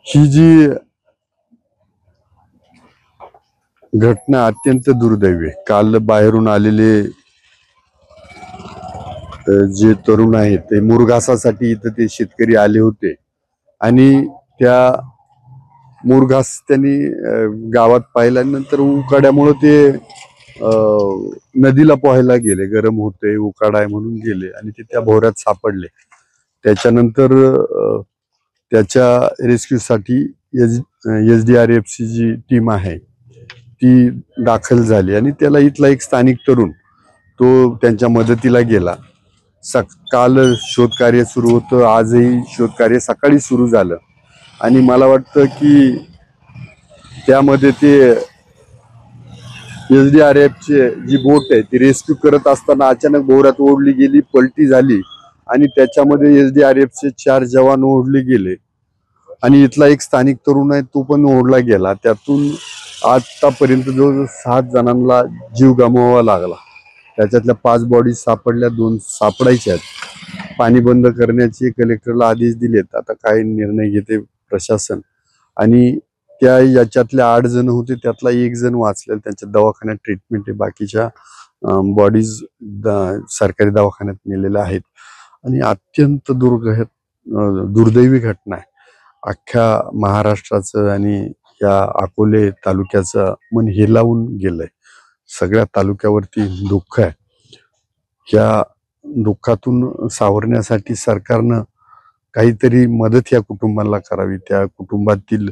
ही जी घटना अत्यंत दुर्दैवी आहे। काल बाहेरून आलेले जे तरुण आहेत ते मुरघासासाठी इथं ते शेतकरी आले होते आणि त्या मुरघास त्यांनी गावात पाहिल्यानंतर उकाड्यामुळे ते नदीला पोहायला गेले। गरम होते, उकाडा आहे म्हणून गेले आणि ते त्या भोवऱ्यात सापडले। त्याच्यानंतर त्याच्या रेस्क्यूसाठी SDRF ची जी टीम आहे ती दाखल झाली आणि त्याला इथला एक स्थानिक तरुण तो त्यांच्या मदतीला गेला। काल शोधकार्य सुरू होतं, आजही शोधकार्य सकाळी सुरू झालं आणि मला वाटतं की त्यामध्ये ते SDRF ची जी बोट आहे ती रेस्क्यू करत असताना अचानक भोवऱ्यात ओढली गेली, पलटी झाली आणि त्याच्यामध्ये SDRF चे 4 जवान ओढले गेले आणि इथला एक स्थानिक तरुण आहे तो पण ओढला गेला। त्यातून आतापर्यंत जवळजवळ 7 जणांना जीव गमवावा लागला। त्याच्यातल्या 5 बॉडी सापडल्या, 2 सापडायच्या आहेत। पाणी बंद करण्याचे कलेक्टरला आदेश दिलेत। आता काय निर्णय घेते प्रशासन। आणि त्या याच्यातल्या 8 जण होते, त्यातला 1 जण वाचलेला, त्यांच्या दवाखान्यात ट्रीटमेंट आहे। बाकीच्या बॉडीज सरकारी दवाखान्यात नेलेल्या आहेत आणि अत्यंत दुर्दैवी घटना आहे। अख्ख्या महाराष्ट्राचं आणि या अकोले तालुक्याचं मन हेलावून गेलंय। सगळ्या तालुक्यावरती दुःख आहे। या दुःखातून सावरण्यासाठी सरकारनं काहीतरी मदत या कुटुंबाला करावी। त्या कुटुंबातील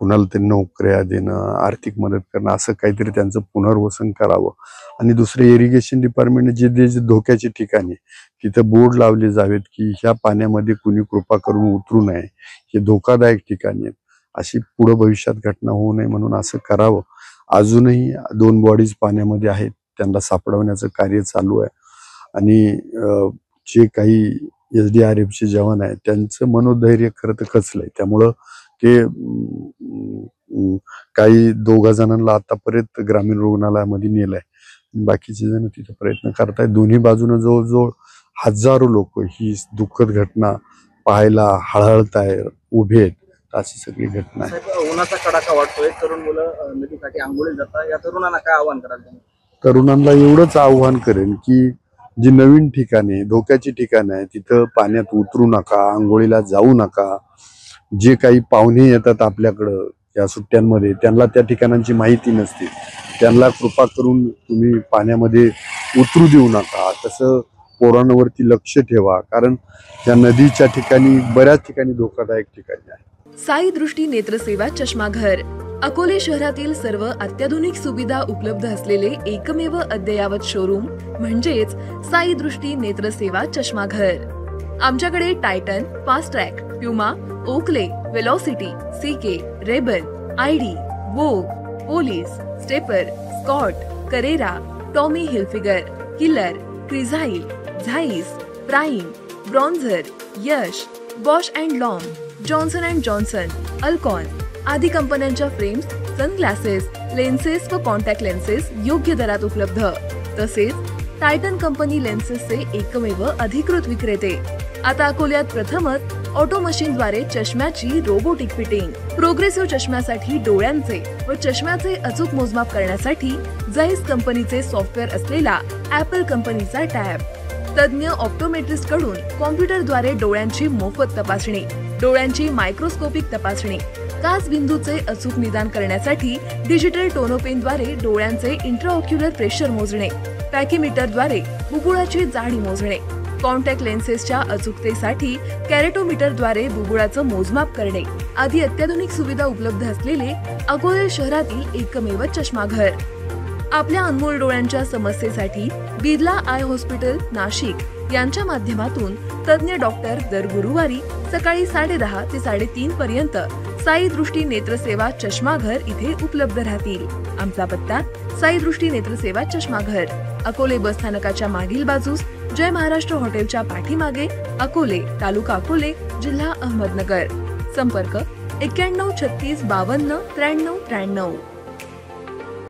कुणाला तरी नोकऱ्या देणं, आर्थिक मदत करणं, असं काहीतरी त्यांचं पुनर्वसन करावं। आणि दुसरे इरिगेशन डिपार्टमेंट जे धोक्याचे ठिकाणी तिथं बोर्ड लावले जावेत की ह्या पाण्यामध्ये कुणी कृपा करून उतरू नये, हे धोकादायक ठिकाणी आहेत, अशी पुढे भविष्यात घटना होऊ नये म्हणून असं करावं। अजूनही 2 बॉडीज पाण्यामध्ये आहेत, त्यांना सापडवण्याचं कार्य चालू आहे आणि जे काही SDRF चे जवान आहेत त्यांचं मनोधैर्य खरं तर खचलंय। त्यामुळं ते काही 2 जणांना आतापर्यंत ग्रामीण रुग्णालयामध्ये नेलंय, बाकीचे जण तिथे प्रयत्न करतायत। दोन्ही बाजूने जवळजवळ हजारो लोक ही दुःखद घटना पाहायला हळहळताय, उभे आहेत। अशी सगळी घटना आहे। उन्हाचा कडाका वाटतोय, तरुण मुलं नदीकाठी आंघोळीला जातात, या तरुणांना काय आव्हान कराल तुम्ही? तरुणांना एवढंच आव्हान करेन की जी नवीन ठिकाणे, धोक्याची ठिकाणं आहे तिथं पाण्यात उतरू नका, आंघोळीला जाऊ नका। जे काही पाहुणे येतात आपल्याकडं या सुट्ट्यांमध्ये, त्यांना त्या ठिकाणांची माहिती नसते, त्यांना कृपा करून तुम्ही पाण्यामध्ये उतरू देऊ नका। तसं पोरांवरती लक्ष ठेवा, कारण त्या नदीच्या ठिकाणी बऱ्याच ठिकाणी धोकादायक ठिकाणी आहे। साई दृष्टी नेत्रसेवा चष्माघर अकोले शहरातील सर्व अत्याधुनिक सुविधा उपलब्ध असलेले एकमेव अद्ययावत शोरूम म्हणजेच साई दृष्टी नेत्रसेवा चष्माघर। आमच्याकडे Titan, Fastrack, Puma, Oakley, Velocity, CK, Rayban, ID, Vogue, Police, Stepper, Scott, Carrera, Tommy Hilfiger, Killer, Crizal, Zeiss, Prime, Bronzer, Yash, Bausch and Lomb, Johnson and Johnson, Alcon आदी कंपन्यांच्या फ्रेम्स, सनग्लासेस, लेन्सेस व contact lenses योग्य दरात उपलब्ध। तसेच Titan company लेन्सेसचे एकमेव अधिकृत विक्रेते। आता अकोल्यात प्रथमच ऑटो मशीनद्वारे चष्म्याची रोबोटिक फिटिंग। प्रोग्रेसिव्ह चष्म्यासाठी डोळ्यांचे व चष्म्याचे अचूक मोजमाप करण्यासाठी जाईस कंपनीचे सॉफ्टवेअर असलेला ऍपल कंपनीचा टॅब। तज्ञ ऑप्टोमेट्रिस्ट कडून कॉम्प्युटरद्वारे डोळ्यांची मोफत तपासणी, डोळ्यांची मायक्रोस्कोपिक तपासणी, काच बिंदूचे अचूक निदान करण्यासाठी डिजिटल टोनोपेनद्वारे डोळ्यांचे इंट्राऑक्युलर प्रेशर मोजणे, पॅकीमीटरद्वारे बुबुळाची जाडी मोजणे, कॉन्टॅक्ट लेन्सेसच्या अचूकतेसाठी कॅरेटोमीटरद्वारे बुबुळाचं मोजमाप करणे आदी अत्याधुनिक सुविधा उपलब्ध असलेले अकोले शहरातील एकमेव चष्माघर। आपल्या अनमोल डोळ्यांच्या समस्येसाठी बिर्ला आय हॉस्पिटल नाशिक यांच्या माध्यमातून तज्ञ डॉक्टर दर गुरुवारी सकाळी 10:30 ते 3:30 पर्यंत साई दृष्टी नेत्रसेवा चष्माघर इथे उपलब्ध राहतील। आमचा पत्ता साई दृष्टी नेत्रसेवा चष्माघर, अकोले बस स्थानकाच्या मागील बाजूस, जय महाराष्ट्र हॉटेलच्या पाठीमागे, अकोले, तालुका अकोले, जिल्हा अहमदनगर। संपर्क 91 36 52 93 93।